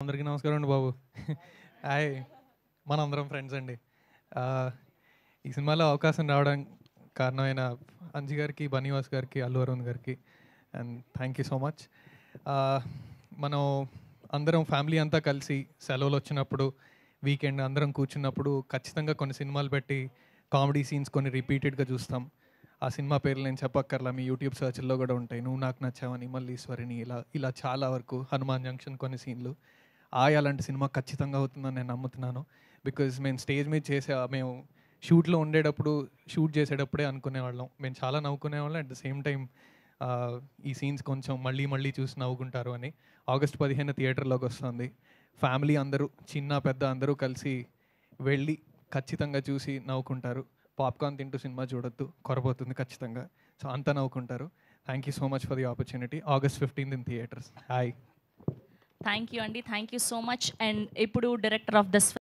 అందరికీ నమస్కారం అండి బాబు. హాయ్, మనందరం ఫ్రెండ్స్ అండి. ఈ సినిమాలో అవకాశం రావడం కారణమైన అంజి గారికి, బన్నీవాస్ గారికి, అల్లు అరవింద్ గారికి and thank you so much. మనం అందరం ఫ్యామిలీ అంతా కలిసి సెలవులు వచ్చినప్పుడు, వీకెండ్ అందరం కూర్చున్నప్పుడు ఖచ్చితంగా కొన్ని సినిమాలు పెట్టి కామెడీ సీన్స్ కొన్ని రిపీటెడ్గా చూస్తాం. ఆ సినిమా పేర్లు నేను చెప్పక్కర్లా, మీ యూట్యూబ్ సర్చ్ల్లో కూడా ఉంటాయి. నువ్వు నాకు నచ్చావని, మల్లీశ్వరిని, ఇలా ఇలా చాలా వరకు, హనుమాన్ జంక్షన్ కొన్ని సీన్లు. అలాంటి సినిమా ఖచ్చితంగా అవుతుందని నేను నమ్ముతున్నాను. బికాజ్ మేము స్టేజ్ మీద మేము షూట్లో ఉండేటప్పుడు, షూట్ చేసేటప్పుడే అనుకునేవాళ్ళం, మేము చాలా నవ్వుకునేవాళ్ళం. అట్ ద సేమ్ టైం ఈ సీన్స్ కొంచెం మళ్ళీ మళ్ళీ చూసి నవ్వుకుంటారు అని. ఆగస్ట్ 15 థియేటర్లోకి వస్తుంది. ఫ్యామిలీ అందరూ, చిన్న పెద్ద అందరూ కలిసి వెళ్ళి ఖచ్చితంగా చూసి నవ్వుకుంటారు. పాప్కార్న్ తింటూ సినిమా చూడొద్దు, కొరపోతుంది ఖచ్చితంగా. సో అంతా నవ్వుకుంటారు. Thank you so much for the opportunity. August 15 in theatres. Hi. Thank you అండి, thank you so much. And ఇప్పుడు డైరెక్టర్ ఆఫ్ దిస్